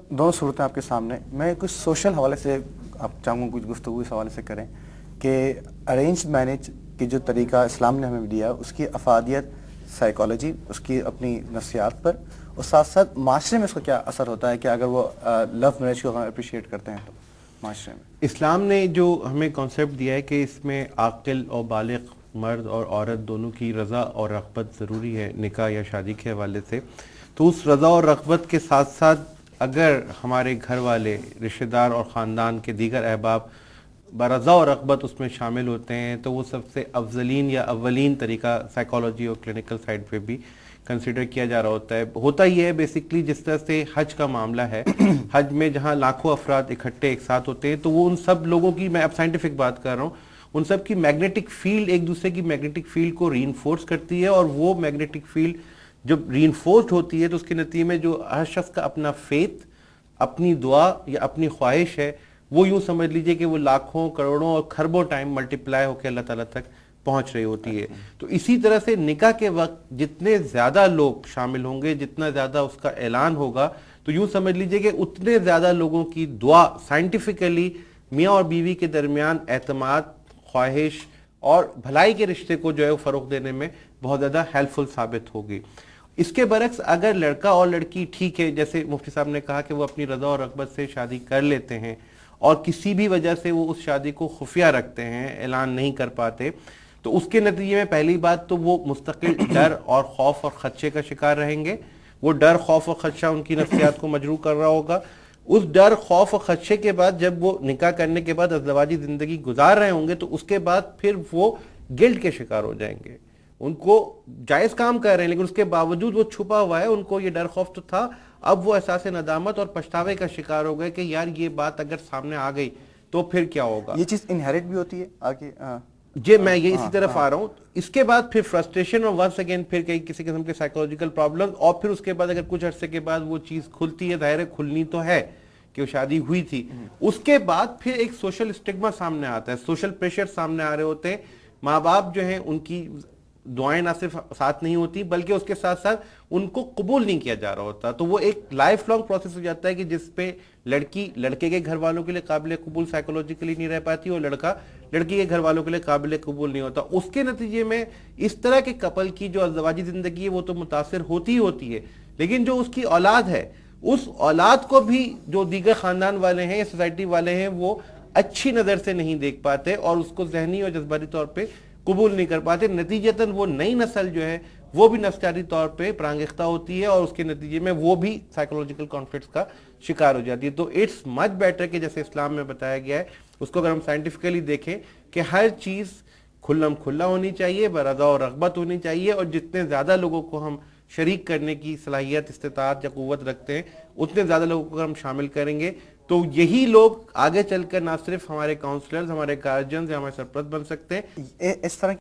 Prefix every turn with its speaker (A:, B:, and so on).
A: دونوں صورتیں آپ کے سامنے. میں کچھ سوشل حوالے سے آپ چاہوں گا کچھ گفتگو اس حوالے سے کریں کہ ارینج مینج کی جو طریقہ اسلام نے ہمیں دیا اس کی افادیت سائیکالوجی اس کی اپنی نفسیات پر اور ساتھ ساتھ معاشرے میں اس کا کیا اثر ہوتا ہے کہ اگر وہ لو میرج کو ہم اپریشیٹ کرتے ہیں تو معاشرے میں.
B: اسلام نے جو ہمیں کانسیپٹ دیا ہے کہ اس میں عاقل اور بالغ مرد اور عورت دونوں کی رضا اور رغبت ضروری ہے نکاح یا شادی کے حوالے سے. تو اس رضا اور رغبت کے ساتھ ساتھ اگر ہمارے گھر والے رشتہ دار اور خاندان کے دیگر احباب برضا اور رغبت اس میں شامل ہوتے ہیں تو وہ سب سے افضلین یا اولین طریقہ سائیکالوجی اور کلینکل سائڈ پہ بھی کنسیڈر کیا جا رہا ہوتا ہے. ہوتا یہ ہے بیسکلی جس طرح سے حج کا معاملہ ہے, حج میں جہاں لاکھوں افراد اکٹھے ایک ساتھ ہوتے ہیں تو وہ ان سب لوگوں کی, میں اب سائنٹیفک بات کر رہا ہوں, ان سب کی میگنیٹک فیلڈ ایک دوسرے کی میگنیٹک فیلڈ کو ری انفورس کرتی ہے, اور وہ میگنیٹک فیلڈ جب ری انفورسڈ ہوتی ہے تو اس کے نتیجے میں جو ہر شخص کا اپنا فیتھ, اپنی دعا یا اپنی خواہش ہے وہ یوں سمجھ لیجئے کہ وہ لاکھوں کروڑوں اور کھربوں ٹائم ملٹیپلائی ہو کے اللہ تعالیٰ تک پہنچ رہی ہوتی ہے. تو اسی طرح سے نکاح کے وقت جتنے زیادہ لوگ شامل ہوں گے, جتنا زیادہ اس کا اعلان ہوگا, تو یوں سمجھ لیجئے کہ اتنے زیادہ لوگوں کی دعا سائنٹیفیکلی میاں اور بیوی کے درمیان اعتماد, خواہش اور بھلائی کے رشتے کو جو ہے وہ فروغ دینے میں بہت زیادہ ہیلپ فل ثابت ہوگی. اس کے برعکس اگر لڑکا اور لڑکی ٹھیک ہے, جیسے مفتی صاحب نے کہا کہ وہ اپنی رضا اور رغبت سے شادی کر لیتے ہیں اور کسی بھی وجہ سے وہ اس شادی کو خفیہ رکھتے ہیں, اعلان نہیں کر پاتے, تو اس کے نتیجے میں پہلی بات تو وہ مستقل ڈر اور خوف اور خدشے کا شکار رہیں گے. وہ ڈر, خوف اور خدشہ ان کی نفسیات کو مجروح کر رہا ہوگا. اس ڈر, خوف اور خدشے کے بعد جب وہ نکاح کرنے کے بعد ازدواجی زندگی گزار رہے ہوں گے تو اس کے بعد پھر وہ گلٹ کے شکار ہو جائیں گے. ان کو جائز کام کر رہے ہیں لیکن اس کے باوجود وہ چھپا ہوا ہے, ان کو یہ ڈر خوف تو تھا, اب وہ احساس ندامت اور پچھتاوے کا شکار ہو گئے کہ یار یہ بات اگر سامنے آ گئی تو پھر کیا ہوگا.
A: یہ چیز انہیریٹ بھی ہوتی ہے آگے.
B: جی میں یہ اسی طرف آ رہا ہوں. اس کے بعد پھر فرسٹریشن اور ونس اگین پھر کسی قسم کے سائیکولوجیکل پرابلم, اور پھر اس کے بعد اگر کچھ عرصے کے بعد وہ چیز کھلتی ہے, ظاہر ہے کھلنی تو ہے کہ وہ شادی ہوئی تھی, اس کے بعد پھر ایک سوشل اسٹگما سامنے آتا ہے, سوشل پریشر سامنے آ رہے ہوتے ہیں. ماں باپ جو ہیں ان کی دعائیں نہ صرف ساتھ نہیں ہوتی بلکہ اس کے ساتھ ساتھ ان کو قبول نہیں کیا جا رہا ہوتا. تو وہ ایک لائف لانگ پروسیس ہو جاتا ہے کہ جس پہ لڑکی لڑکے کے گھر والوں کے لیے قابل قبول سائیکولوجیکلی نہیں رہ پاتی اور لڑکا لڑکی کے گھر والوں کے لیے قابل قبول نہیں ہوتا. اس کے نتیجے میں اس طرح کے کپل کی جو ازدواجی زندگی ہے وہ تو متاثر ہوتی ہی ہوتی ہے, لیکن جو اس کی اولاد ہے اس اولاد کو بھی جو دیگر خاندان والے ہیں یا سوسائٹی والے ہیں وہ اچھی نظر سے نہیں دیکھ پاتے اور اس کو ذہنی اور جذباتی طور پہ قبول نہیں کر پاتے. نتیجتاً وہ نئی نسل جو ہے وہ بھی نفسیاتی طور پہ پرانگیختہ ہوتی ہے اور اس کے نتیجے میں وہ بھی سائیکولوجیکل کانفلکٹس کا شکار ہو جاتی ہے. تو اٹس مچ بیٹر کہ جیسے اسلام میں بتایا گیا ہے اس کو اگر ہم سائنٹیفکلی دیکھیں کہ ہر چیز کھلم کھلا ہونی چاہیے, برضا اور رغبت ہونی چاہیے, اور جتنے زیادہ لوگوں کو ہم شریک کرنے کی صلاحیت, استطاعت یا قوت رکھتے ہیں اتنے زیادہ لوگوں کو ہم شامل کریں گے تو یہی لوگ آگے چل کر نہ صرف ہمارے کاؤنسلرز, ہمارے گارجنز یا ہمارے سرپرست بن سکتے ہیں.
A: اس طرح